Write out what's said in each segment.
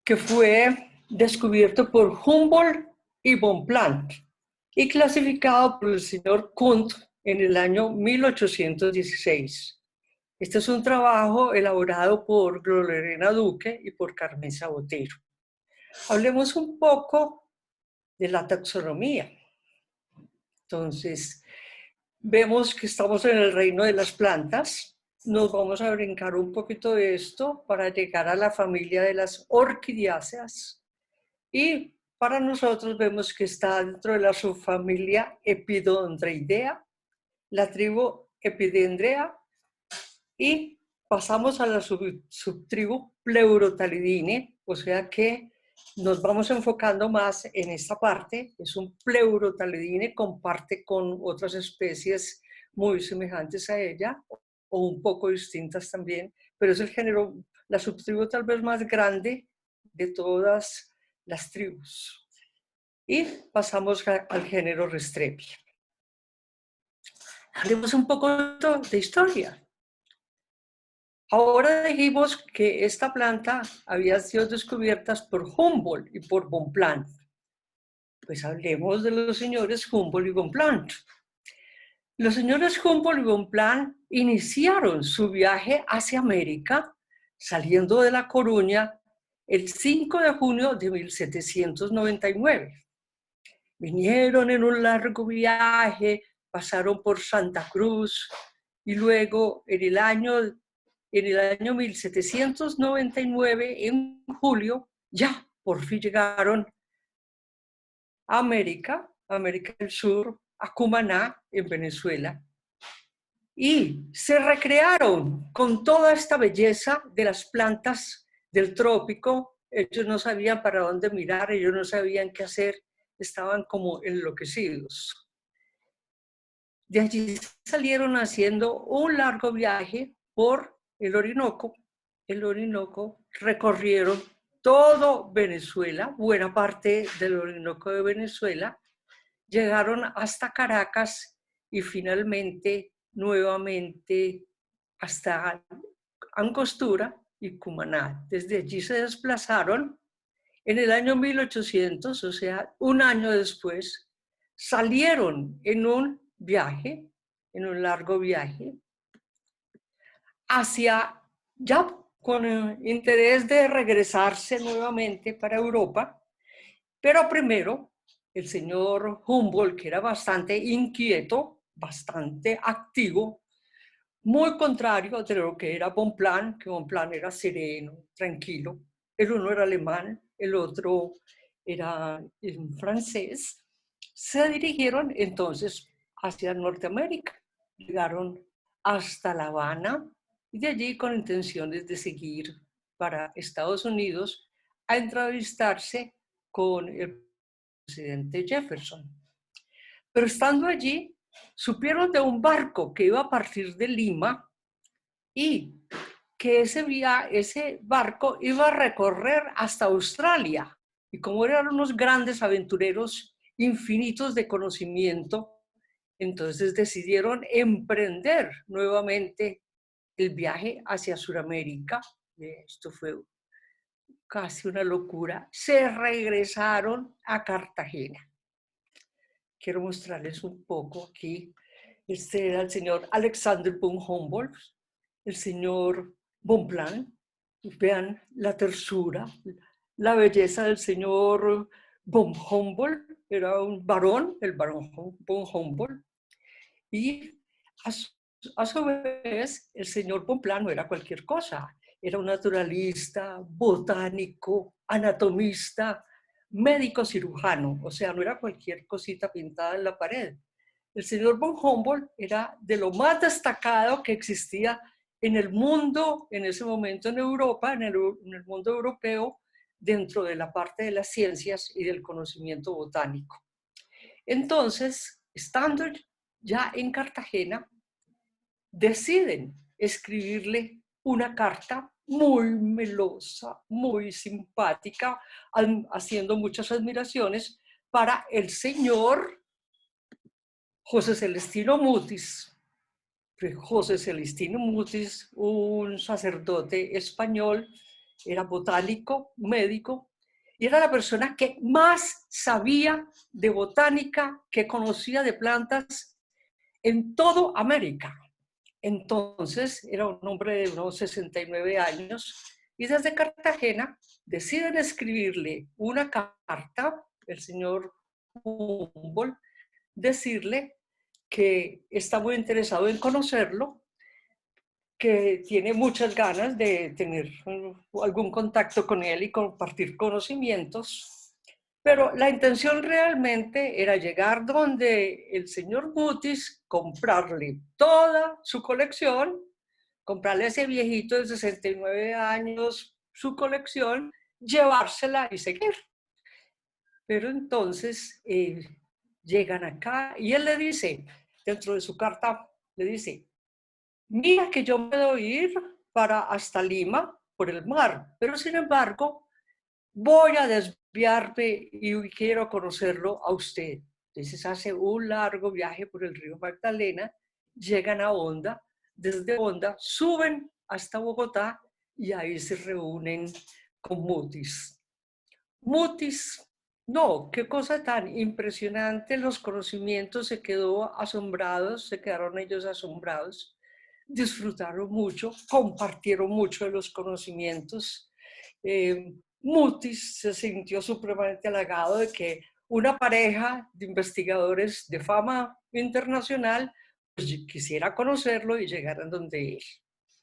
que fue descubierto por Humboldt y Bonpland y clasificado por el señor Kuhn en el año 1816. Este es un trabajo elaborado por Lorena Duque y por Carmen Sabotero. Hablemos un poco de la taxonomía. Entonces, vemos que estamos en el reino de las plantas. Nos vamos a brincar un poquito de esto para llegar a la familia de las orquidiáceas. Y para nosotros vemos que está dentro de la subfamilia Epidendrea, la tribu Epidendrea, y pasamos a la subtribu Pleurotalidine, o sea que nos vamos enfocando más en esta parte. Es un Pleurotalidine, comparte con otras especies muy semejantes a ella, o un poco distintas también, pero es el género, la subtribu tal vez más grande de todas las tribus. Y pasamos al género Restrepi. Hablemos un poco de historia. Ahora dijimos que esta planta había sido descubierta por Humboldt y por Bonpland. Pues hablemos de los señores Humboldt y Bonpland. Los señores Humboldt y Bonpland iniciaron su viaje hacia América saliendo de La Coruña el 5 de junio de 1799. Vinieron en un largo viaje, pasaron por Santa Cruz y luego en el año 1799, en julio, ya por fin llegaron a América del Sur, a Cumaná, en Venezuela, y se recrearon con toda esta belleza de las plantas del trópico. Ellos no sabían para dónde mirar, ellos no sabían qué hacer, estaban como enloquecidos. De allí salieron haciendo un largo viaje por el Orinoco. El Orinoco recorrieron todo Venezuela, buena parte del Orinoco de Venezuela, llegaron hasta Caracas y finalmente nuevamente hasta Angostura y Cumaná. Desde allí se desplazaron. En el año 1800, o sea, un año después, salieron en un viaje, en un largo viaje, hacia, ya con el interés de regresarse nuevamente para Europa, pero primero el señor Humboldt, que era bastante inquieto, bastante activo, muy contrario de lo que era Bonpland, que Bonpland era sereno, tranquilo. El uno era alemán, el otro era francés. Se dirigieron entonces hacia Norteamérica. Llegaron hasta La Habana y de allí con intenciones de seguir para Estados Unidos a entrevistarse con el presidente Jefferson. Pero estando allí, supieron de un barco que iba a partir de Lima y que ese barco iba a recorrer hasta Australia. Y como eran unos grandes aventureros infinitos de conocimiento, entonces decidieron emprender nuevamente el viaje hacia Sudamérica. Esto fue casi una locura. Se regresaron a Cartagena. Quiero mostrarles un poco aquí. Este era el señor Alexander von Humboldt, el señor Bonpland. Vean la tersura, la belleza del señor von Humboldt. Era un varón, el varón von Humboldt. Y a su vez, el señor Bonpland no era cualquier cosa. Era un naturalista, botánico, anatomista, médico cirujano, o sea, no era cualquier cosita pintada en la pared. El señor von Humboldt era de lo más destacado que existía en el mundo, en ese momento en Europa, en el mundo europeo, dentro de la parte de las ciencias y del conocimiento botánico. Entonces, estando ya en Cartagena, deciden escribirle una carta muy melosa, muy simpática, haciendo muchas admiraciones para el señor José Celestino Mutis. José Celestino Mutis, un sacerdote español era botánico, médico, y era la persona que más sabía de botánica, que conocía de plantas en toda América. Entonces era un hombre de unos 69 años y desde Cartagena deciden escribirle una carta, el señor Humboldt, decirle que está muy interesado en conocerlo, que tiene muchas ganas de tener algún contacto con él y compartir conocimientos, pero la intención realmente era llegar donde el señor Mutis, comprarle toda su colección, comprarle a ese viejito de 69 años su colección, llevársela y seguir. Pero entonces llegan acá y él le dice, dentro de su carta, le dice, mira que yo puedo ir para hasta Lima por el mar, pero sin embargo voy a desviarme y quiero conocerlo a usted. Entonces hace un largo viaje por el río Magdalena, llegan a Honda, desde Honda suben hasta Bogotá y ahí se reúnen con Mutis. Mutis, no, qué cosa tan impresionante, los conocimientos, se quedaron ellos asombrados, disfrutaron mucho, compartieron mucho de los conocimientos. Mutis se sintió supremamente halagado de que una pareja de investigadores de fama internacional pues, quisiera conocerlo y llegaran donde él.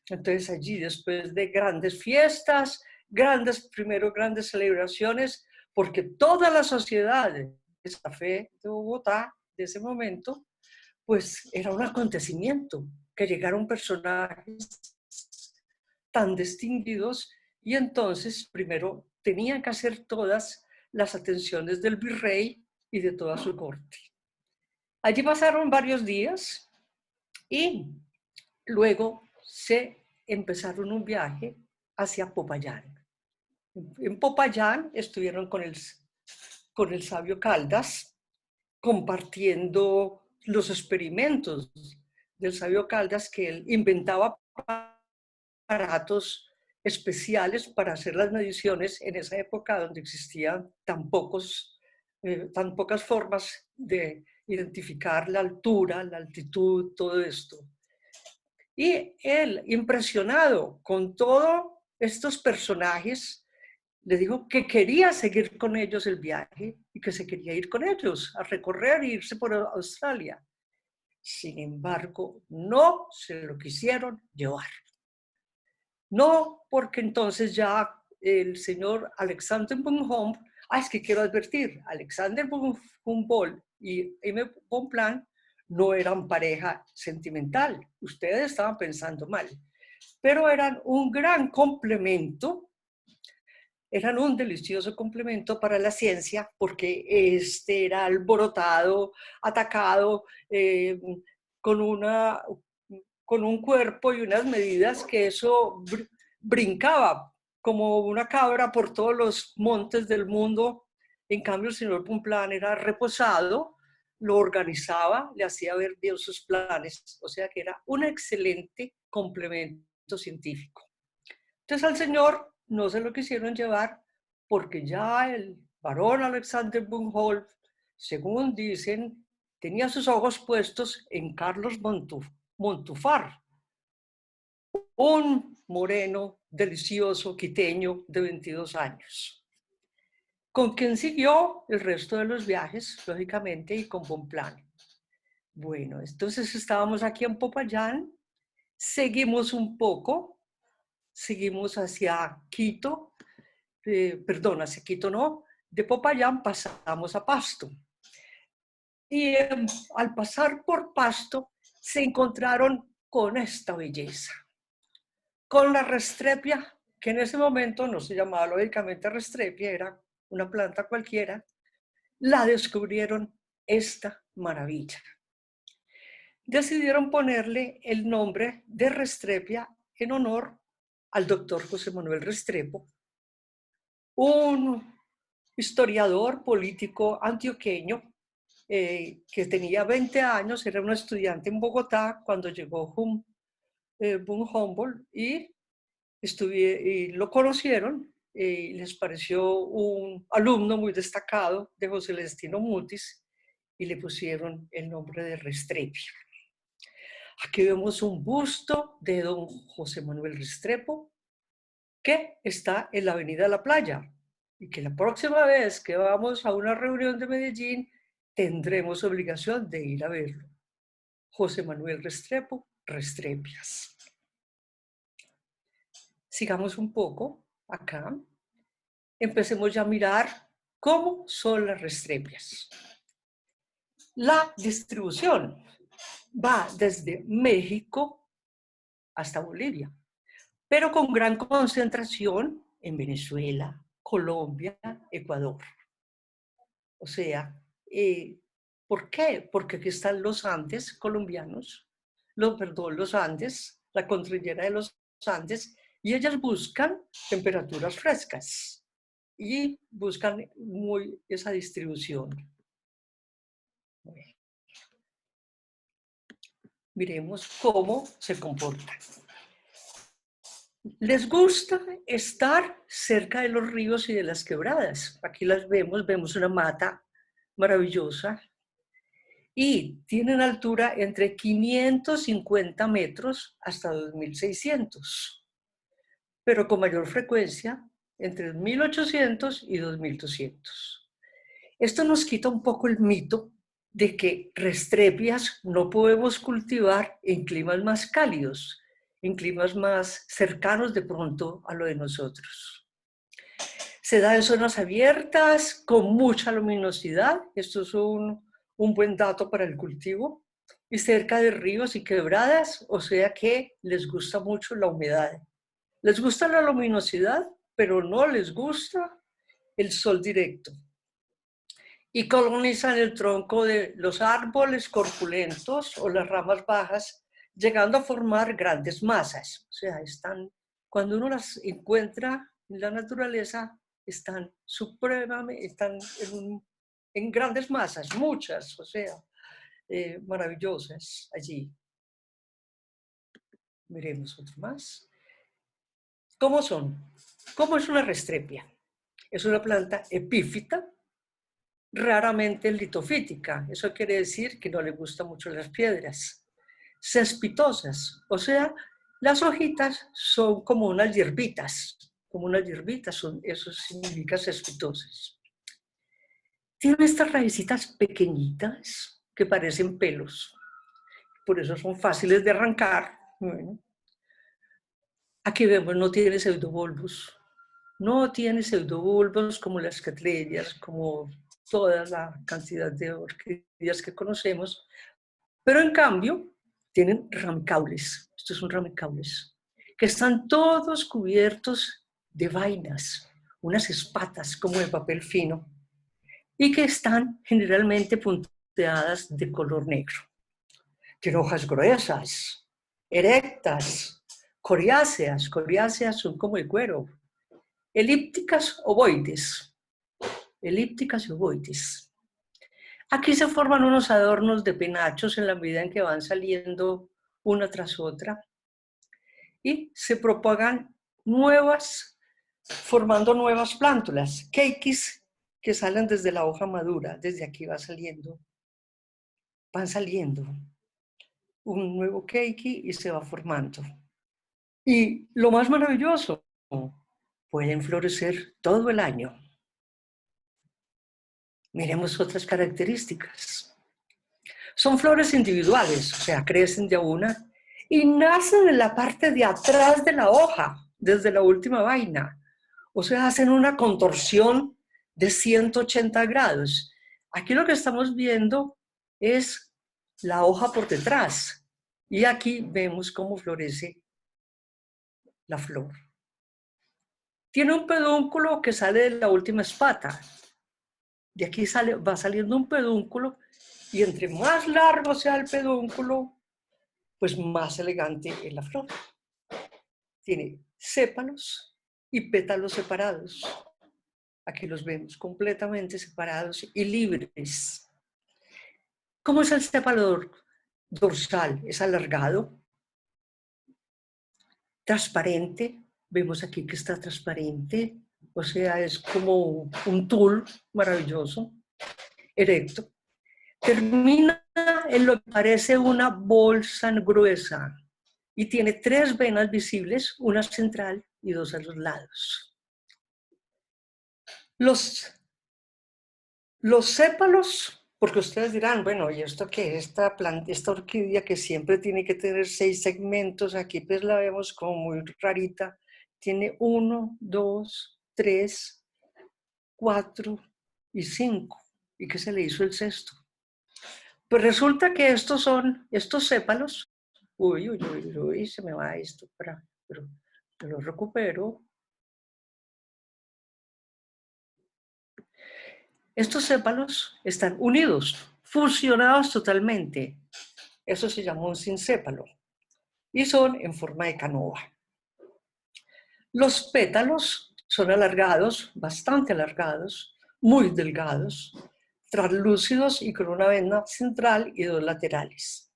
Entonces allí, después de grandes fiestas, primero grandes celebraciones, porque toda la sociedad de Santa Fe de Bogotá, de ese momento, pues era un acontecimiento, que llegaron personajes tan distinguidos y entonces primero tenían que hacer todas las atenciones del virrey y de toda su corte. Allí pasaron varios días y luego se empezaron un viaje hacia Popayán. En Popayán estuvieron con el sabio Caldas, compartiendo los experimentos del sabio Caldas, que él inventaba aparatos especiales para hacer las mediciones en esa época donde existían tan pocas formas de identificar la altura, la altitud, todo esto. Y él, impresionado con todos estos personajes, le dijo que quería seguir con ellos el viaje y que se quería ir con ellos a recorrer e irse por Australia. Sin embargo, no se lo quisieron llevar. No, porque entonces ya el señor Alexander von Humboldt, es que quiero advertir, Alexander von Humboldt y M. Bonpland no eran pareja sentimental, ustedes estaban pensando mal, pero eran un gran complemento, eran un delicioso complemento para la ciencia, porque este era alborotado, atacado, con un cuerpo y unas medidas que eso brincaba como una cabra por todos los montes del mundo. En cambio, el señor Bonpland era reposado, lo organizaba, le hacía ver bien sus planes, o sea que era un excelente complemento científico. Entonces al señor no se lo quisieron llevar porque ya el barón Alexander von Humboldt, según dicen, tenía sus ojos puestos en Carlos Montúfar, un moreno delicioso quiteño de 22 años, con quien siguió el resto de los viajes, lógicamente, y con Bonpland. Bueno, entonces estábamos aquí en Popayán, seguimos un poco, seguimos hacia Quito, hacia Quito no, de Popayán pasamos a Pasto. Y al pasar por Pasto se encontraron con esta belleza, con la Restrepia, que en ese momento no se llamaba lógicamente Restrepia, era una planta cualquiera, la descubrieron esta maravilla. Decidieron ponerle el nombre de Restrepia en honor al doctor José Manuel Restrepo, un historiador político antioqueño que tenía 20 años, era un estudiante en Bogotá cuando llegó von Humboldt y y lo conocieron y les pareció un alumno muy destacado de José Celestino Mutis y le pusieron el nombre de Restrepo. Aquí vemos un busto de don José Manuel Restrepo que está en la Avenida La Playa y que la próxima vez que vamos a una reunión de Medellín tendremos obligación de ir a verlo. José Manuel Restrepo, Restrepias. Sigamos un poco acá. Empecemos ya a mirar cómo son las Restrepias. La distribución va desde México hasta Bolivia, pero con gran concentración en Venezuela, Colombia, Ecuador. O sea, ¿por qué? Porque aquí están los Andes colombianos, los Andes, la cordillera de los Andes, y ellas buscan temperaturas frescas y buscan esa distribución. Bueno, miremos cómo se comportan. Les gusta estar cerca de los ríos y de las quebradas. Aquí las vemos una mata maravillosa y tienen altura entre 550 metros hasta 2600, pero con mayor frecuencia entre 1800 y 2200. Esto nos quita un poco el mito de que Restrepias no podemos cultivar en climas más cálidos, en climas más cercanos de pronto a lo de nosotros. Se da en zonas abiertas, con mucha luminosidad, esto es un buen dato para el cultivo, y cerca de ríos y quebradas, o sea que les gusta mucho la humedad. Les gusta la luminosidad, pero no les gusta el sol directo. Y colonizan el tronco de los árboles corpulentos o las ramas bajas, llegando a formar grandes masas. O sea, cuando uno las encuentra en la naturaleza, están en grandes masas, muchas, o sea, maravillosas allí. Miremos otro más. ¿Cómo son? ¿Cómo es una Restrepia? Es una planta epífita, raramente litofítica. Eso quiere decir que no le gustan mucho las piedras. Cespitosas, o sea, las hojitas son como unas hierbitas, eso significa cespitosas. Tienen estas raícitas pequeñitas que parecen pelos, por eso son fáciles de arrancar. Bueno, aquí vemos, no tiene pseudobulbos. No tiene pseudobulbos como las catrellas, como toda la cantidad de orquídeas que conocemos, pero en cambio tienen ramicaules. Estos son ramicaules, que están todos cubiertos de vainas, unas espatas como de papel fino, y que están generalmente punteadas de color negro. Tiene hojas gruesas, erectas, coriáceas son como el cuero, elípticas ovoides. Aquí se forman unos adornos de penachos en la medida en que van saliendo una tras otra y se propagan formando nuevas plántulas, keikis que salen desde la hoja madura, desde aquí van saliendo un nuevo keiki y se va formando. Y lo más maravilloso, pueden florecer todo el año. Miremos otras características. Son flores individuales, o sea, crecen de una y nacen en la parte de atrás de la hoja, desde la última vaina. O sea, hacen una contorsión de 180 grados. Aquí lo que estamos viendo es la hoja por detrás. Y aquí vemos cómo florece la flor. Tiene un pedúnculo que sale de la última espata. De aquí va saliendo un pedúnculo y entre más largo sea el pedúnculo, pues más elegante es la flor. Tiene sépalos y pétalos separados. Aquí los vemos completamente separados y libres. ¿Cómo es el sépalo dorsal? Es alargado, transparente, Vemos aquí que está transparente, o sea, es como un tul maravilloso, erecto. Termina en lo que parece una bolsa gruesa y tiene 3 venas visibles, una central y 2 a los lados. Los sépalos, porque ustedes dirán, bueno, ¿y esto qué es? Esta orquídea que siempre tiene que tener 6 segmentos, aquí pues la vemos como muy rarita, tiene 1, 2, 3, 4 y 5. ¿Y qué se le hizo el sexto? Pues resulta que estos sépalos, uy, se me va esto, pero lo recupero. Estos sépalos están unidos, fusionados totalmente. Eso se llama un sinsépalo y son en forma de canoa. Los pétalos son alargados, bastante alargados, muy delgados, translúcidos y con una vena central y 2 laterales.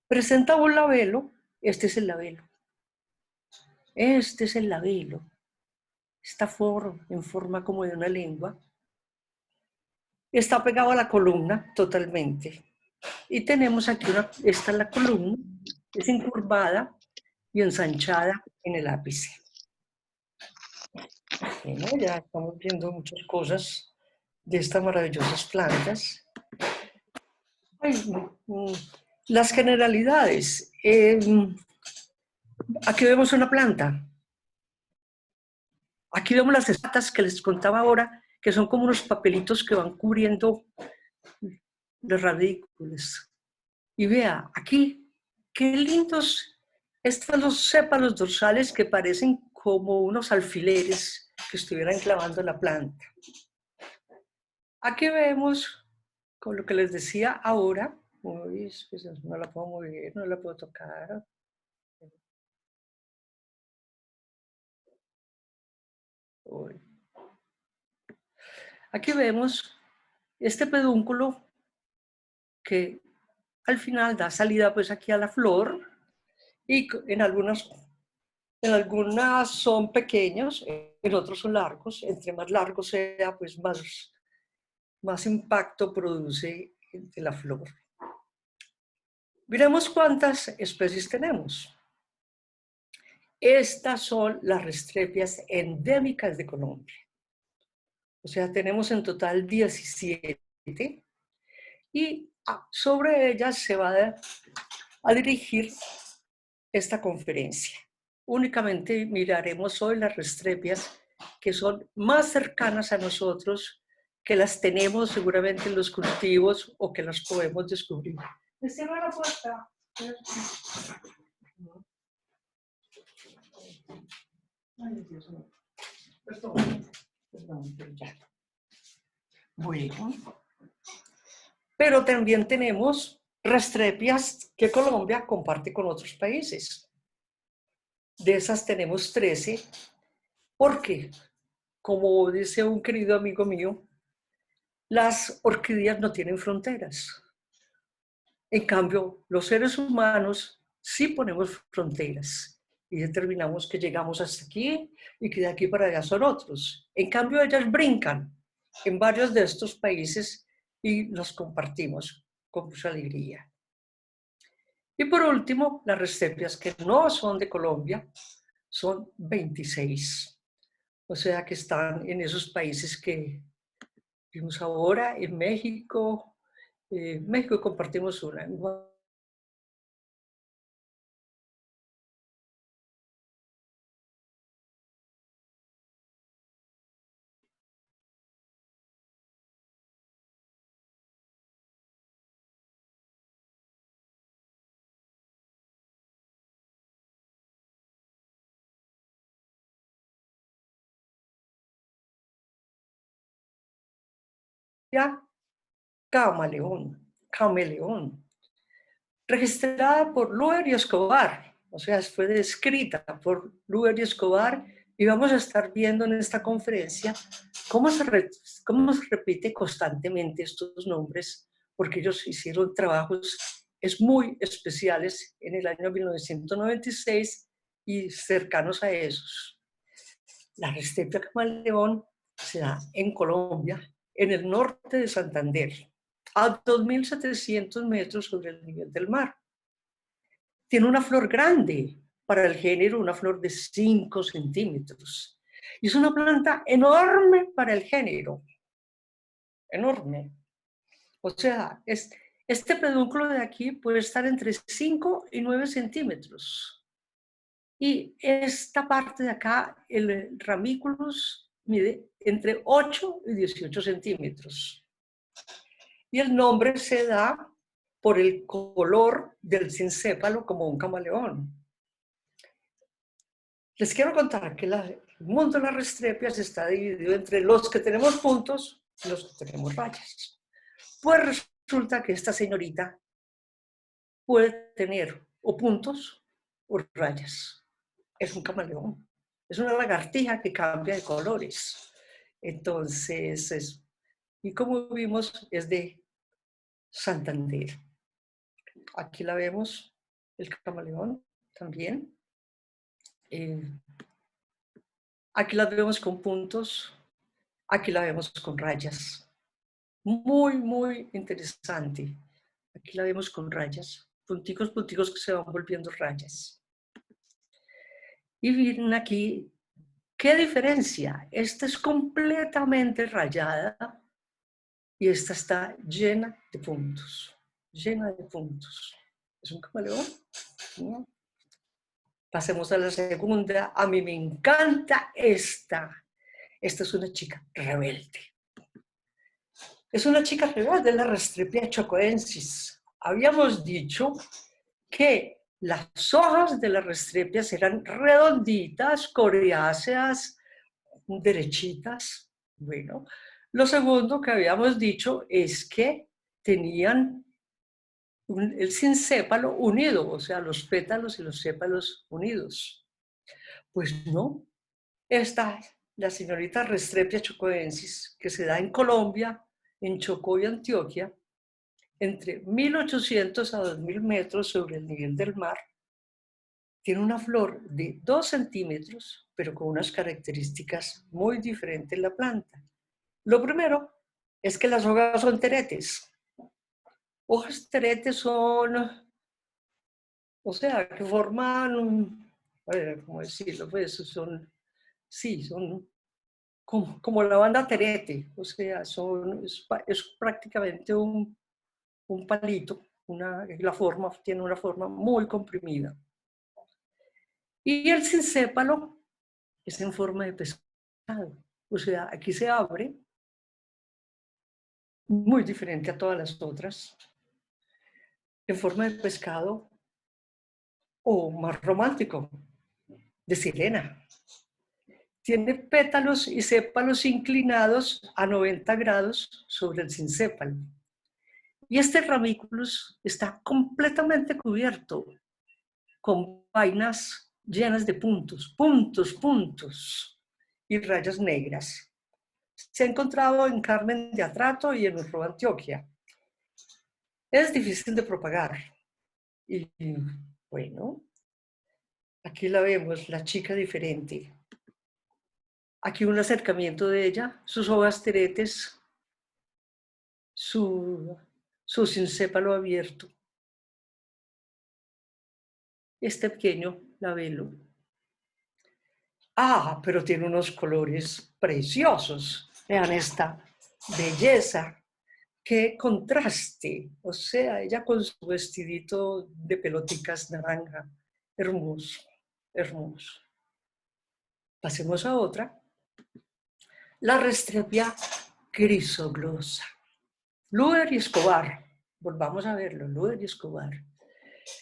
Presenta un labelo, este es el labelo. Este es el labelo. Está en forma como de una lengua. Está pegado a la columna totalmente. Y tenemos aquí esta es la columna, es incurvada y ensanchada en el ápice. Bueno, ya estamos viendo muchas cosas de estas maravillosas plantas. Las generalidades. Aquí vemos una planta. Aquí vemos las espatas que les contaba ahora, que son como unos papelitos que van cubriendo los radículas. Y vea, aquí, qué lindos estos los sépalos dorsales que parecen como unos alfileres que estuvieran clavando la planta. Aquí vemos, con lo que les decía ahora, uy, no la puedo mover, no la puedo tocar. Uy. Aquí vemos este pedúnculo que al final da salida pues aquí a la flor y en algunas son pequeños, en otros son largos. Entre más largo sea, pues más impacto produce de la flor. Miremos cuántas especies tenemos. Estas son las restrepias endémicas de Colombia. O sea, tenemos en total 17 y sobre ellas se va a dirigir esta conferencia. Únicamente miraremos hoy las restrepias que son más cercanas a nosotros, que las tenemos seguramente en los cultivos o que las podemos descubrir. ¿Me cierra la puerta? Ay, Dios mío. Perdón, pero ya. Bueno. Pero también tenemos restrepias que Colombia comparte con otros países. De esas tenemos 13, porque, como dice un querido amigo mío, las orquídeas no tienen fronteras. En cambio, los seres humanos sí ponemos fronteras y determinamos que llegamos hasta aquí y que de aquí para allá son otros. En cambio, ellas brincan en varios de estos países y los compartimos con mucha alegría. Y por último, las restrepias que no son de Colombia son 26. O sea que están en esos países que vimos ahora, en México. México compartimos una. Camaleón, registrada por Luer y Escobar, o sea, fue descrita por Luer y Escobar, y vamos a estar viendo en esta conferencia cómo se repite constantemente estos nombres, porque ellos hicieron trabajos muy especiales en el año 1996 y cercanos a esos. La Restrepo camaleón se da en Colombia, en el norte de Santander, a 2.700 metros sobre el nivel del mar. Tiene una flor grande, para el género una flor de 5 centímetros. Y es una planta enorme para el género, enorme. O sea, este pedúnculo de aquí puede estar entre 5 y 9 centímetros. Y esta parte de acá, el ramículus, mide entre 8 y 18 centímetros. Y el nombre se da por el color del cincépalo como un camaleón. Les quiero contar que el mundo de las restrepias está dividido entre los que tenemos puntos y los que tenemos rayas. Pues resulta que esta señorita puede tener o puntos o rayas. Es un camaleón. Es una lagartija que cambia de colores. Entonces, y como vimos, es de Santander. Aquí la vemos, el camaleón también. Aquí la vemos con puntos, aquí la vemos con rayas. Muy, muy interesante. Aquí la vemos con rayas, punticos, punticos que se van volviendo rayas. Y miren aquí, ¿qué diferencia? Esta es completamente rayada y esta está llena de puntos, llena de puntos. ¿Es un camaleón? ¿No? Pasemos a la segunda. A mí me encanta esta. Esta es una chica rebelde. Es una chica rebelde, la Restrepia chocoensis. Habíamos dicho que las hojas de las restrepias eran redonditas, coriáceas, derechitas. Bueno, lo segundo que habíamos dicho es que tenían el sincépalo unido, o sea, los pétalos y los sépalos unidos. Pues no, esta, la señorita Restrepia chocoensis, que se da en Colombia, en Chocó y Antioquia, entre 1.800 a 2.000 metros sobre el nivel del mar, tiene una flor de 2 centímetros, pero con unas características muy diferentes en la planta. Lo primero es que las hojas son teretes. Hojas teretes son, o sea, que forman, ¿cómo decirlo? Pues son, sí, son como la banda terete, o sea, es prácticamente un palito, tiene una forma muy comprimida. Y el sincépalo es en forma de pescado, o sea, aquí se abre, muy diferente a todas las otras, en forma de pescado o más romántico, de sirena. Tiene pétalos y sépalos inclinados a 90 grados sobre el sincépalo. Y este ramículus está completamente cubierto con vainas llenas de puntos, puntos, puntos y rayas negras. Se ha encontrado en Carmen de Atrato y en Urro, Antioquia. Es difícil de propagar. Y bueno, aquí la vemos, la chica diferente. Aquí un acercamiento de ella, sus hojas teretes, su sincépalo abierto. Este pequeño labelo. Ah, pero tiene unos colores preciosos. Vean esta belleza. Qué contraste. O sea, ella con su vestidito de peloticas naranja. Hermoso, hermoso. Pasemos a otra. La Restrepia crisoglosa. Luder y Escobar. Volvamos a verlo, Luder y Escobar.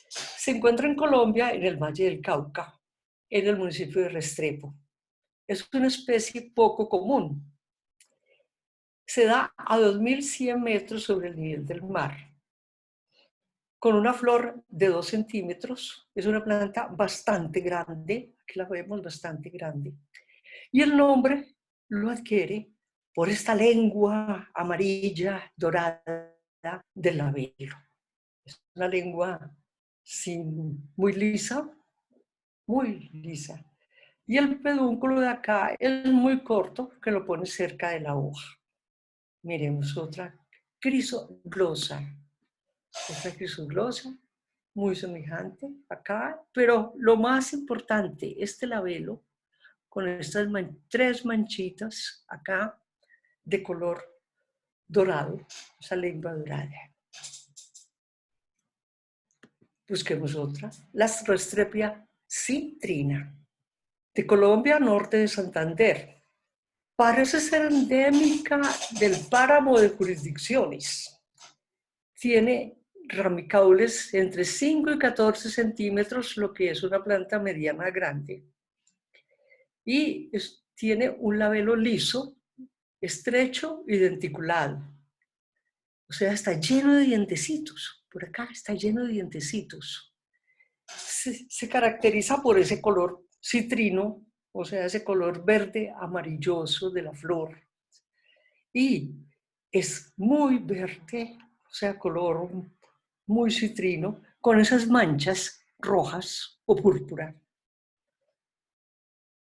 Se encuentra en Colombia, en el Valle del Cauca, en el municipio de Restrepo. Es una especie poco común. Se da a 2.100 metros sobre el nivel del mar, con una flor de 2 centímetros. Es una planta bastante grande, aquí la vemos bastante grande. Y el nombre lo adquiere por esta lengua amarilla, dorada del labelo. Es una lengua muy lisa, muy lisa. Y el pedúnculo de acá es muy corto, que lo pone cerca de la hoja. Miremos otra crisoglosa. Otra crisoglosa, muy semejante acá, pero lo más importante, este labelo, con estas tres manchitas acá de color dorado, esa lengua dorada. Busquemos otra, la Astrorhesтрepia citrina, de Colombia, norte de Santander. Parece ser endémica del páramo de Jurisdicciones. Tiene ramicaules entre 5 y 14 centímetros, lo que es una planta mediana grande. Y tiene un labelo liso, estrecho y denticulado. O sea, está lleno de dientecitos. Por acá está lleno de dientecitos. Se caracteriza por ese color citrino, o sea, ese color verde amarilloso de la flor. Y es muy verde, o sea, color muy citrino, con esas manchas rojas o púrpura.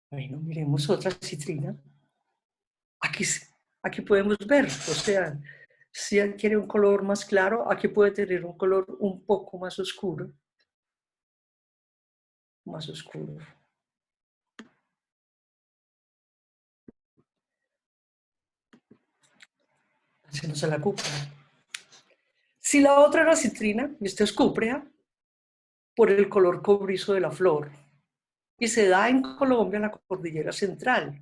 Bueno, miremos otra citrina. Aquí podemos ver, o sea, si quiere un color más claro, aquí puede tener un color un poco más oscuro. Más oscuro. Hacemos a la cúpula. Si la otra era citrina, y esta es cúprea, por el color cobrizo de la flor. Y se da en Colombia, en la cordillera central,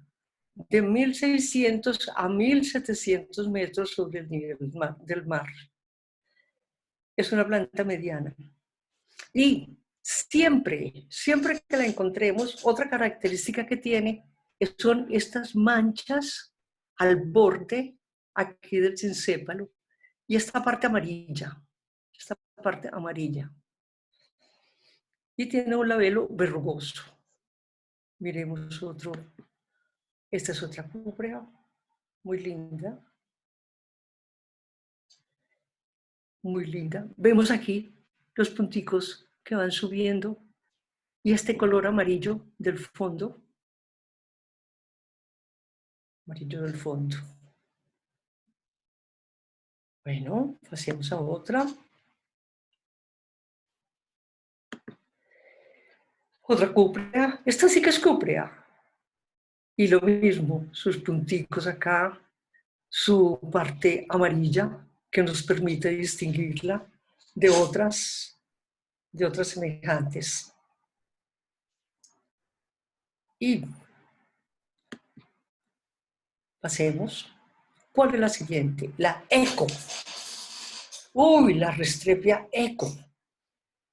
de 1600 a 1700 metros sobre el nivel del mar. Es una planta mediana. Y siempre que la encontremos, otra característica que tiene son estas manchas al borde aquí del cincépalo y esta parte amarilla. Y tiene un labelo verrugoso. Miremos otro. Esta es otra cúprea, muy linda. Muy linda. Vemos aquí los punticos que van subiendo y este color amarillo del fondo. Amarillo del fondo. Bueno, pasemos a otra. Otra cúprea. Esta sí que es cúprea. Y lo mismo, sus punticos acá, su parte amarilla que nos permite distinguirla de otras semejantes. Y pasemos. ¿Cuál es la siguiente? La eco. Uy, la Restreppia eco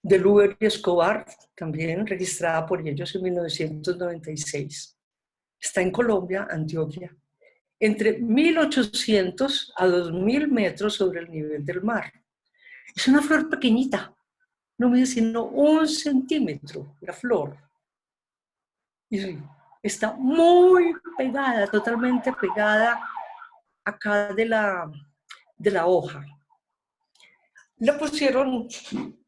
de Luber y Escobar, también registrada por ellos en 1996. Está en Colombia, Antioquia, entre 1800 a 2000 metros sobre el nivel del mar. Es una flor pequeñita, no mide sino 1 centímetro la flor. Y está muy pegada, totalmente pegada acá de la hoja. Le pusieron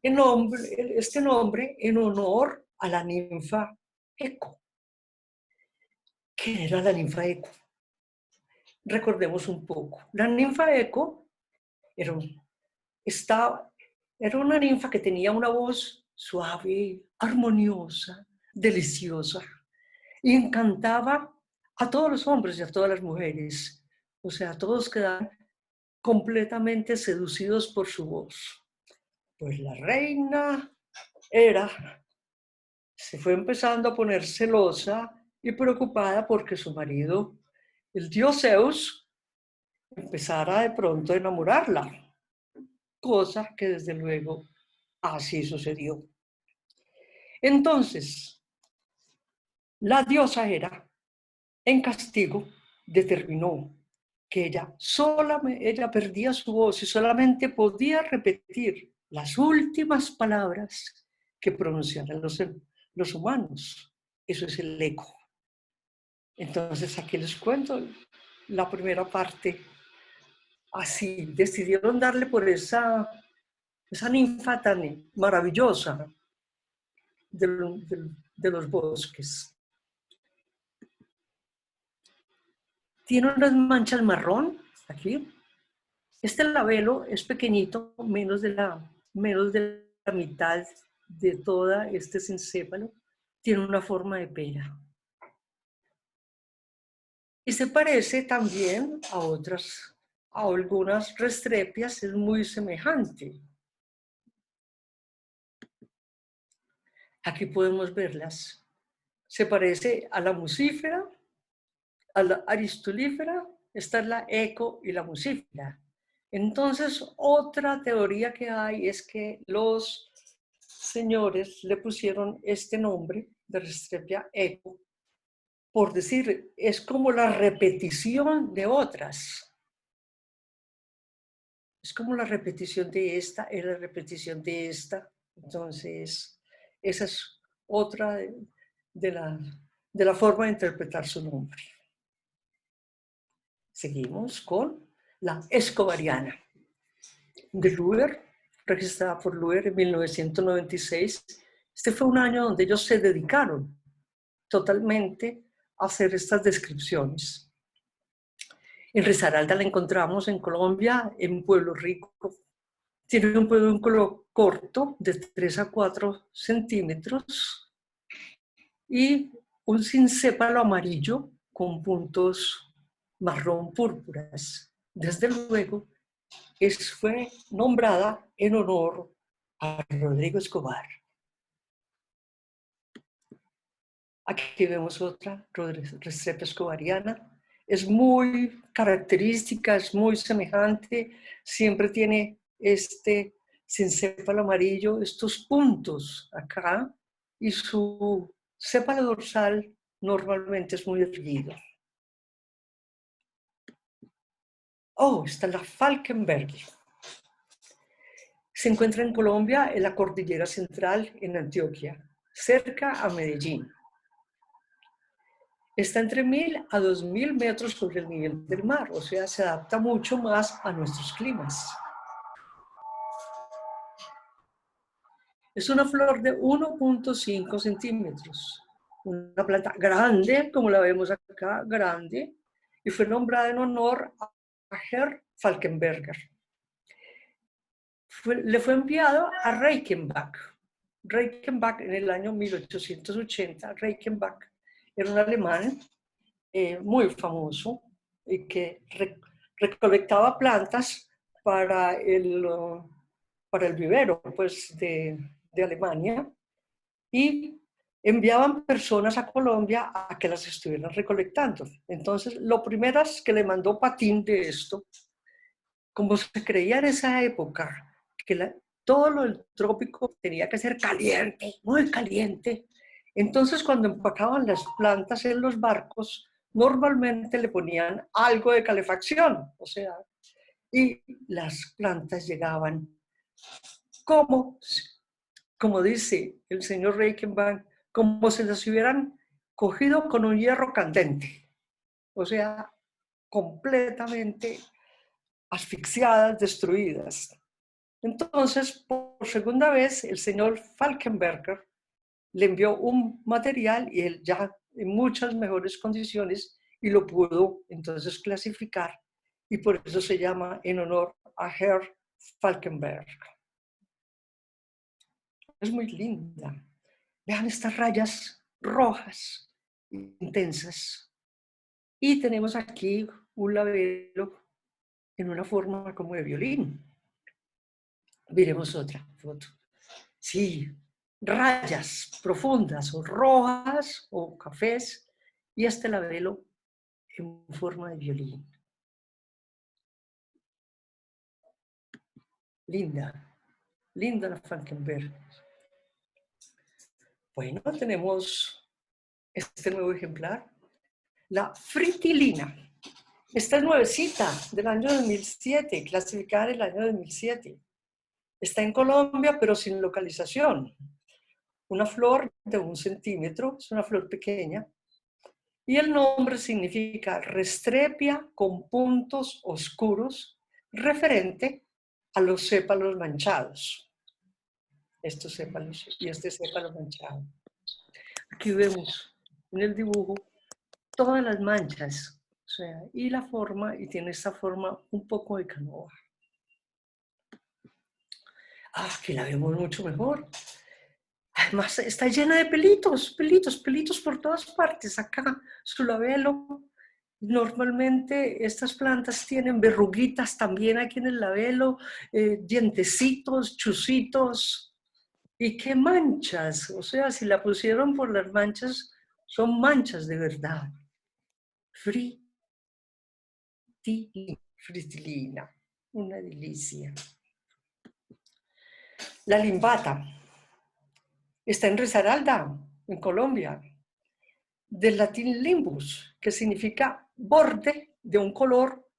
este nombre en honor a la ninfa Eco. ¿Qué era la ninfa Eco? Recordemos un poco. La ninfa Eco era una ninfa que tenía una voz suave, armoniosa, deliciosa, y encantaba a todos los hombres y a todas las mujeres. O sea, todos quedaban completamente seducidos por su voz. Pues la reina se fue empezando a poner celosa y preocupada porque su marido, el dios Zeus, empezara de pronto a enamorarla, cosa que desde luego así sucedió. Entonces, la diosa Hera, en castigo, determinó que ella perdía su voz y solamente podía repetir las últimas palabras que pronunciaran los humanos. Eso es el eco. Entonces aquí les cuento la primera parte. Así, decidieron darle por esa ninfa tan maravillosa de los bosques. Tiene unas manchas marrón aquí. Este labelo es pequeñito, menos de la mitad de toda este sincépalo. Tiene una forma de pera. Y se parece también a algunas restrepias, es muy semejante. Aquí podemos verlas. Se parece a la musífera, a la aristolífera, esta es la eco y la musífera. Entonces, otra teoría que hay es que los señores le pusieron este nombre de Restrepia eco, por decir, es como la repetición de otras. Es como la repetición de esta, es la repetición de esta. Entonces, esa es otra de la forma de interpretar su nombre. Seguimos con la escobariana de Luer, registrada por Luer en 1996. Este fue un año donde ellos se dedicaron totalmente a hacer estas descripciones. En Risaralda la encontramos en Colombia, en Pueblo Rico. Tiene un pedúnculo corto de 3 a 4 centímetros y un sincépalo amarillo con puntos marrón púrpuras. Desde luego, fue nombrada en honor a Rodrigo Escobar. Aquí vemos otra, Restrepia escobariana. Es muy característica, es muy semejante, siempre tiene este sincépalo amarillo, estos puntos acá, y su sépalo dorsal normalmente es muy erguido. Oh, está la Falkenberg. Se encuentra en Colombia, en la Cordillera Central, en Antioquia, cerca a Medellín. Está entre 1000 a 2000 metros sobre el nivel del mar, o sea, se adapta mucho más a nuestros climas. Es una flor de 1.5 centímetros, una planta grande, como la vemos acá, grande, y fue nombrada en honor a Herr Falkenberger. Le fue enviado a Reichenbach. Reichenbach en el año 1880. Reichenbach era un alemán muy famoso y que recolectaba plantas para el vivero pues, de Alemania y enviaban personas a Colombia a que las estuvieran recolectando. Entonces, lo primero es que le mandó Patín de esto, como se creía en esa época que todo lo del trópico tenía que ser caliente, muy caliente. Entonces, cuando empacaban las plantas en los barcos, normalmente le ponían algo de calefacción, o sea, y las plantas llegaban como dice el señor Reichenbach, como si las hubieran cogido con un hierro candente, o sea, completamente asfixiadas, destruidas. Entonces, por segunda vez, el señor Falkenberger le envió un material y él ya en muchas mejores condiciones y lo pudo entonces clasificar y por eso se llama en honor a Herr Falkenberg. Es muy linda. Vean estas rayas rojas, intensas. Y tenemos aquí un labelo en una forma como de violín. Veremos otra foto. Sí, rayas profundas o rojas o cafés y este labelo en forma de violín. Linda, linda la Falkenberg. Bueno, tenemos este nuevo ejemplar, la fritilina. Esta es nuevecita, del año 2007, clasificada en el año 2007. Está en Colombia, pero sin localización. Una flor de 1 centímetro, es una flor pequeña. Y el nombre significa restrepia con puntos oscuros, referente a los sépalos manchados. Estos sépalos y este sépalo manchado. Aquí vemos en el dibujo todas las manchas, o sea, y la forma, y tiene esta forma un poco de canoa. Aquí la vemos mucho mejor. Además, está llena de pelitos, pelitos, pelitos por todas partes. Acá, su labelo. Normalmente estas plantas tienen verruguitas también aquí en el labelo, dientecitos, chusitos. ¿Y qué manchas? O sea, si la pusieron por las manchas, son manchas de verdad. Fritilina, una delicia. La limbata está en Risaralda, en Colombia, del latín limbus, que significa borde de un color,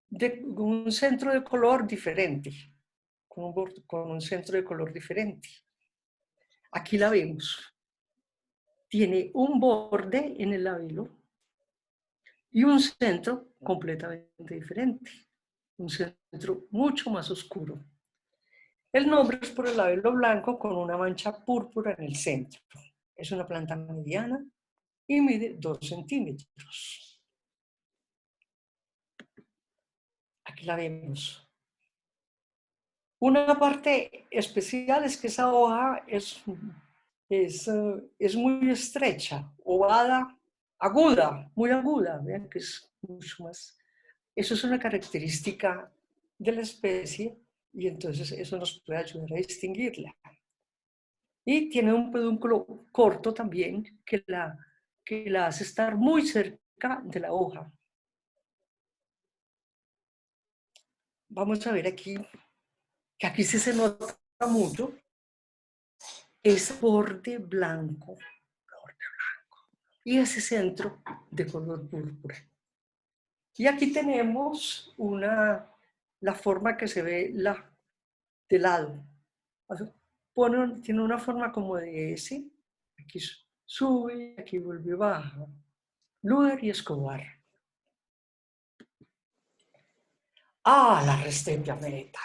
de un centro de color diferente, con un centro de color diferente. Aquí la vemos. Tiene un borde en el labelo y un centro completamente diferente, un centro mucho más oscuro. El nombre es por el labelo blanco con una mancha púrpura en el centro. Es una planta mediana y mide 2 centímetros. Aquí la vemos. Una parte especial es que esa hoja es muy estrecha, ovada, aguda, muy aguda. Vean que es mucho más. Eso es una característica de la especie y entonces eso nos puede ayudar a distinguirla. Y tiene un pedúnculo corto también que la hace estar muy cerca de la hoja. Vamos a ver aquí, que aquí sí se nota mucho, es borde blanco y ese centro de color púrpura. Y aquí tenemos la forma que se ve de lado. Tiene una forma como de S, aquí sube, aquí vuelve baja. Luder y Escobar. La Restempia Meta.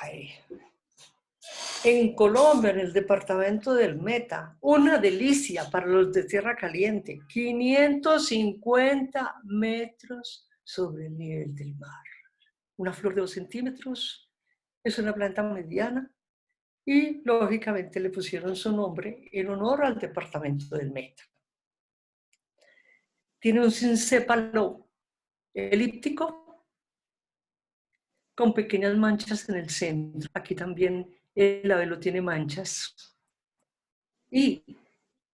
En Colombia, en el departamento del Meta, una delicia para los de tierra caliente, 550 metros sobre el nivel del mar. Una flor de 2 centímetros, es una planta mediana y lógicamente le pusieron su nombre en honor al departamento del Meta. Tiene un sincépalo elíptico con pequeñas manchas en el centro. Aquí también el labelo tiene manchas. Y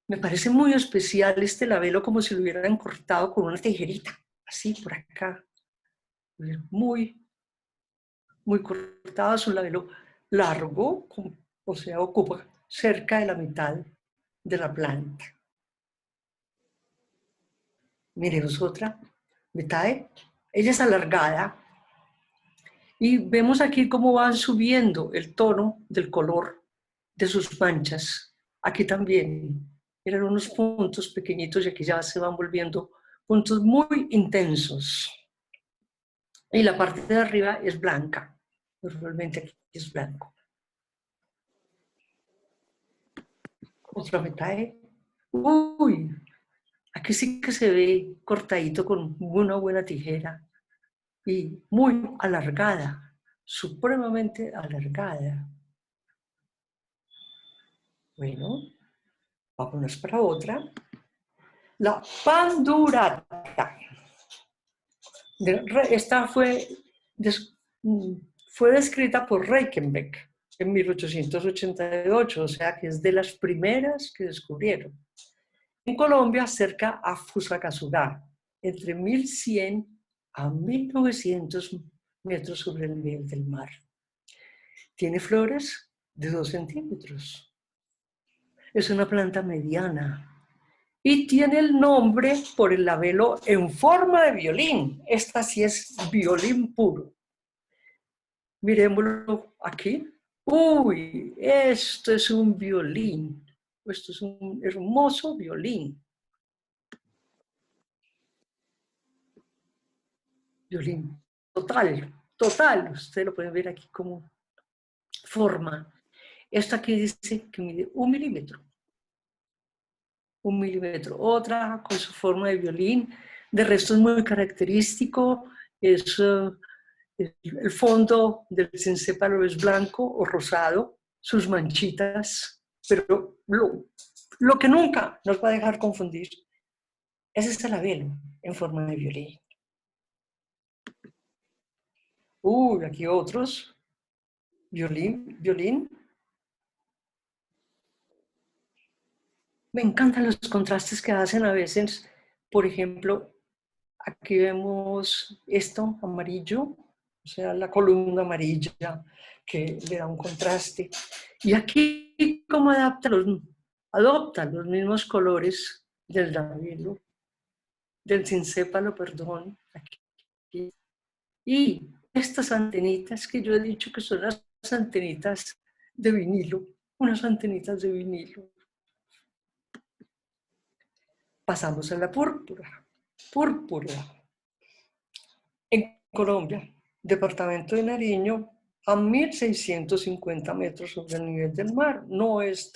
me parece muy especial este labelo, como si lo hubieran cortado con una tijerita, así por acá. Muy, muy cortado, es un labelo largo, o sea, ocupa cerca de la mitad de la planta. Miremos otra, Betae. Ella es alargada y vemos aquí cómo van subiendo el tono del color de sus manchas. Aquí también eran unos puntos pequeñitos y aquí ya se van volviendo puntos muy intensos. Y la parte de arriba es blanca. Normalmente aquí es blanco. Otra Betae. Uy, aquí sí que se ve cortadito con una buena tijera y muy alargada, supremamente alargada. Bueno, vámonos para otra. La pandurata. Esta fue descrita por Reichenbach en 1888, o sea que es de las primeras que descubrieron. En Colombia, cerca a Fusagasugá, entre 1100 a 1900 metros sobre el nivel del mar. Tiene flores de 2 centímetros. Es una planta mediana y tiene el nombre por el labelo en forma de violín. Esta sí es violín puro. Miremoslo aquí. Uy, esto es un violín. Esto es un hermoso violín. Violín total, total. Ustedes lo pueden ver aquí como forma. Esto aquí dice que mide 1 milímetro. 1 milímetro. Otra con su forma de violín. De resto es muy característico. El fondo del cincépalo es blanco o rosado, sus manchitas, pero lo que nunca nos va a dejar confundir es este labelo en forma de violín. Aquí otros. Violín. Me encantan los contrastes que hacen a veces. Por ejemplo, aquí vemos esto amarillo, o sea, la columna amarilla que le da un contraste. Y aquí cómo adopta los mismos colores del labelo, del cincépalo, perdón. Aquí. Y estas antenitas que yo he dicho que son las antenitas de vinilo, unas antenitas de vinilo. Pasamos a la púrpura. Púrpura. En Colombia, departamento de Nariño, a 1650 metros sobre el nivel del mar. No es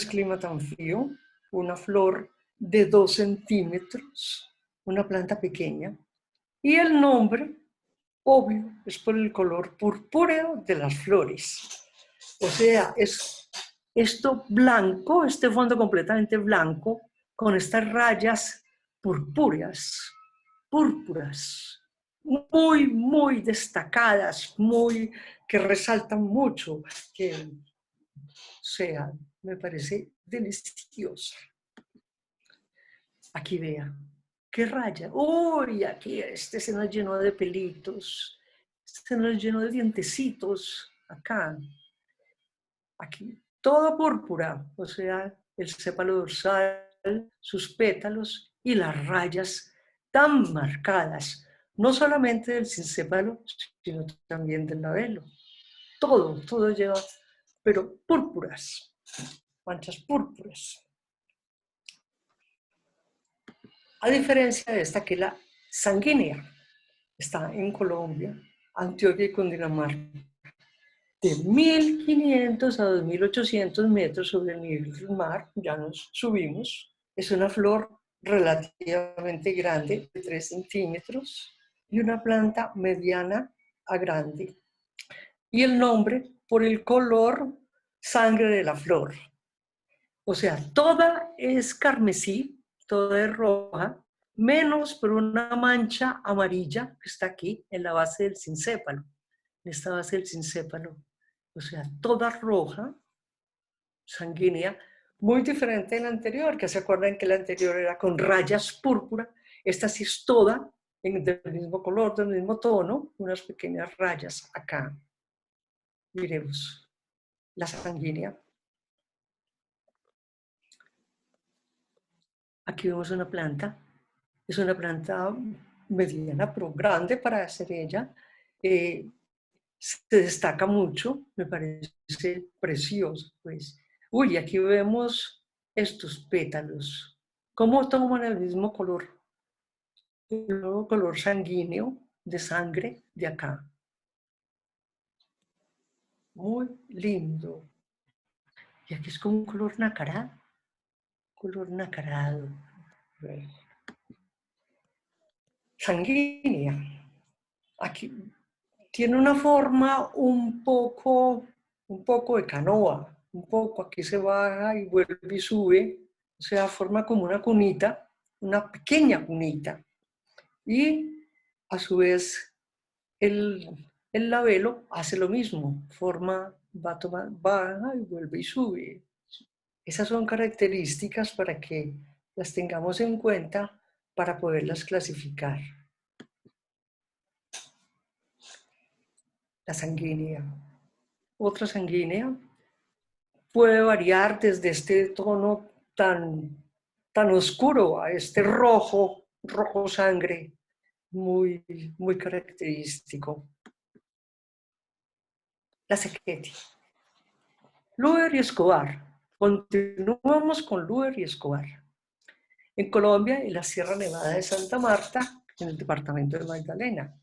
clima tan frío. Una flor de 2 centímetros, una planta pequeña. Y el nombre, obvio, es por el color purpúreo de las flores. O sea, es esto blanco, este fondo completamente blanco, con estas rayas purpúreas, púrpuras, muy, muy destacadas, que resaltan mucho, me parece deliciosa. Aquí vea, qué raya. Uy, aquí este se nos llenó de pelitos, se nos llenó de dientecitos, acá. Aquí, todo púrpura, o sea, el sépalo dorsal, sus pétalos y las rayas tan marcadas, no solamente del cincépalo, sino también del labelo. Todo lleva, pero púrpuras, manchas púrpuras. A diferencia de esta que es la sanguínea, está en Colombia, Antioquia y Cundinamarca, de 1500 a 2800 metros sobre el nivel del mar, ya nos subimos. Es una flor relativamente grande, de 3 centímetros, y una planta mediana a grande. Y el nombre por el color sangre de la flor. O sea, toda es carmesí, toda es roja, menos por una mancha amarilla que está aquí en la base del cincépalo. En esta base del cincépalo. O sea, toda roja, sanguínea, muy diferente de la anterior, que se acuerdan que la anterior era con rayas púrpura. Esta sí es toda del mismo color, del mismo tono, unas pequeñas rayas acá. Miremos la sanguínea. Aquí vemos una planta. Es una planta mediana, pero grande para ser ella. Se destaca mucho, me parece precioso, pues. Uy, aquí vemos estos pétalos. ¿Cómo toman el mismo color? El nuevo color sanguíneo de sangre de acá. Muy lindo. Y aquí es como un color nacarado. Color nacarado. Sanguínea. Aquí tiene una forma un poco de canoa. Un poco, aquí se baja y vuelve y sube. O sea, forma como una cunita, una pequeña cunita. Y a su vez el labelo hace lo mismo, baja y vuelve y sube. Esas son características para que las tengamos en cuenta para poderlas clasificar. La sanguínea. Otra sanguínea puede variar desde este tono tan oscuro a este rojo sangre, muy, muy característico. La Secchetti. Luer y Escobar. Continuamos con Luer y Escobar. En Colombia, en la Sierra Nevada de Santa Marta, en el departamento de Magdalena.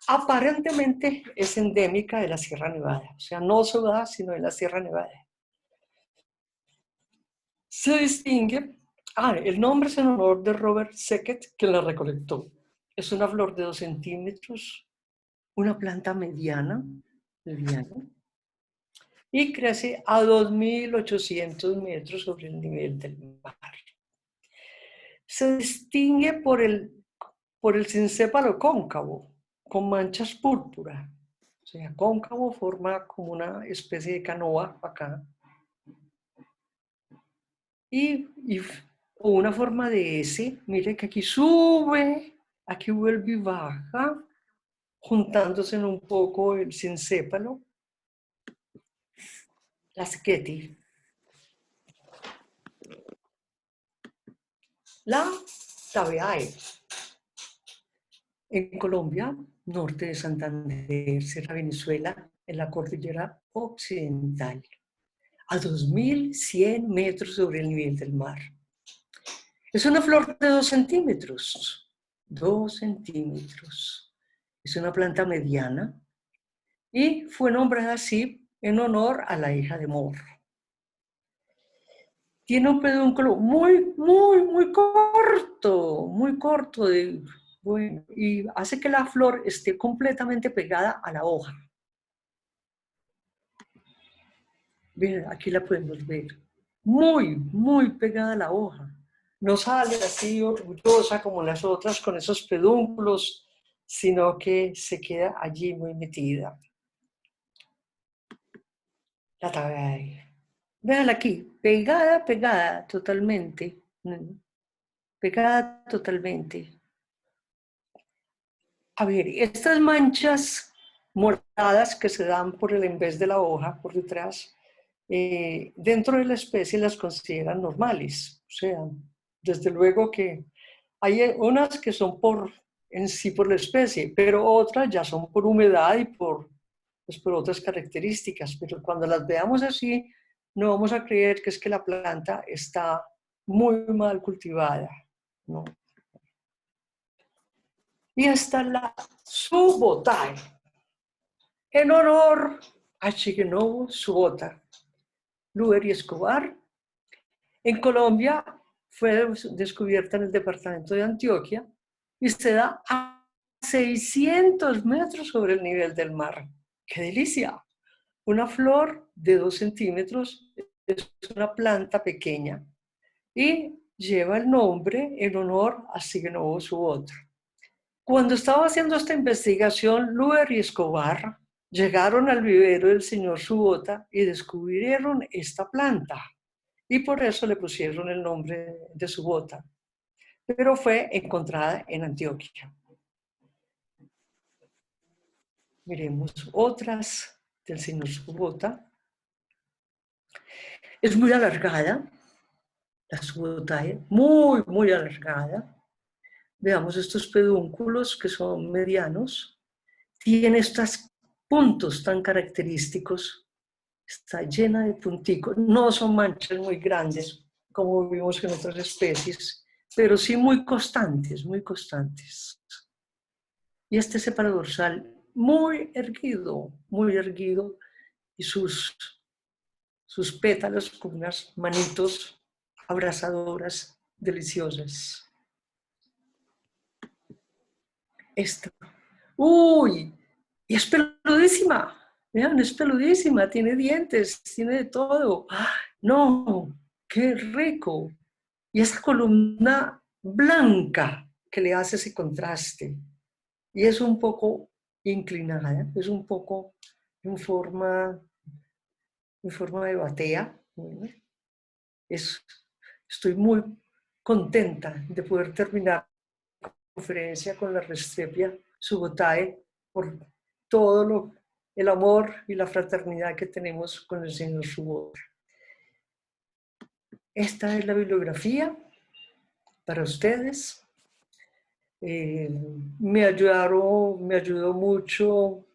Aparentemente es endémica de la Sierra Nevada, o sea, no se da sino de la Sierra Nevada. Se distingue, el nombre es en honor de Robert Seckett, que la recolectó. Es una flor de 2 centímetros, una planta mediana, y crece a 2.800 metros sobre el nivel del mar. Se distingue por el sincépalo cóncavo, con manchas púrpura. O sea, cóncavo forma como una especie de canoa acá. O una forma de S, mire que aquí sube, aquí vuelve y baja, juntándose en un poco el sincépalo. La Sketi. La Tabeae. En Colombia, norte de Santander, Sierra Venezuela, en la cordillera occidental, a 2.100 metros sobre el nivel del mar. Es una flor de 2 centímetros. 2 centímetros. Es una planta mediana y fue nombrada así en honor a la hija de Moore. Tiene un pedúnculo muy corto, y hace que la flor esté completamente pegada a la hoja. Bien, aquí la podemos ver. Muy pegada a la hoja. No sale así orgullosa como las otras con esos pedúnculos, sino que se queda allí muy metida. La tabeae. Véanla aquí, pegada totalmente. Pegada totalmente. A ver, estas manchas moradas que se dan por el envés de la hoja, por detrás, dentro de la especie las consideran normales. O sea, desde luego que hay unas que son en sí por la especie, pero otras ya son por humedad y pues por otras características. Pero cuando las veamos así, no vamos a creer que es que la planta está muy mal cultivada, ¿no? Y está la Subotae, en honor a Chigenobu Subota, Luer y Escobar. En Colombia fue descubierta en el departamento de Antioquia y se da a 600 metros sobre el nivel del mar. ¡Qué delicia! Una flor de 2 centímetros, es una planta pequeña y lleva el nombre en honor a Chigenobu Subota. Cuando estaba haciendo esta investigación, Luer y Escobar llegaron al vivero del señor Subota y descubrieron esta planta. Y por eso le pusieron el nombre de Subota. Pero fue encontrada en Antioquia. Miremos otras del señor Subota. Es muy alargada, la Subotae, muy alargada. Veamos estos pedúnculos que son medianos. Tiene estos puntos tan característicos. Está llena de punticos. No son manchas muy grandes, como vimos en otras especies, pero sí muy constantes, muy constantes. Y este sepalodorsal muy erguido, y sus pétalos con unas manitos abrazadoras deliciosas. Esta. ¡Uy! Y es peludísima. Vean, es peludísima, tiene dientes, tiene de todo. ¡Ah! No, qué rico. Y esa columna blanca que le hace ese contraste. Y es un poco inclinada, es un poco en forma de batea. Estoy muy contenta de poder terminar la conferencia con la Restreppia Subotae por todo el amor y la fraternidad que tenemos con el señor Subota. Esta es la bibliografía para ustedes. Me ayudó mucho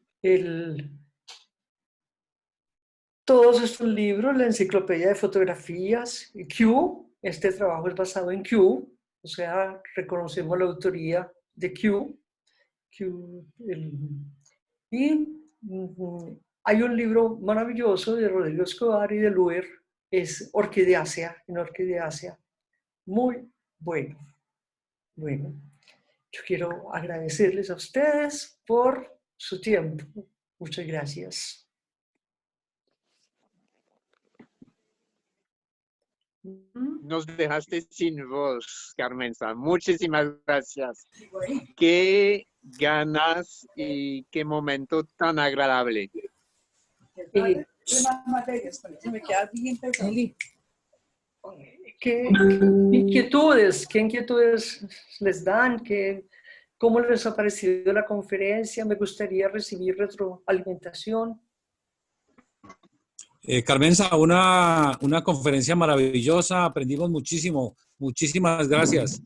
todos estos libros, la enciclopedia de fotografías, Q. Este trabajo es basado en Q, o sea, reconocemos la autoría de Q. Y hay un libro maravilloso de Rodrigo Escobar y de Luer, es orquideácea, en orquideácea. Muy bueno. Bueno, yo quiero agradecerles a ustedes por su tiempo. Muchas gracias. Nos dejaste sin voz, Carmenza. Muchísimas gracias. Qué ganas y qué momento tan agradable. ¿Qué inquietudes les dan? ¿Cómo les ha parecido la conferencia? Me gustaría recibir retroalimentación. Carmenza, una conferencia maravillosa, aprendimos muchísimo. Muchísimas gracias.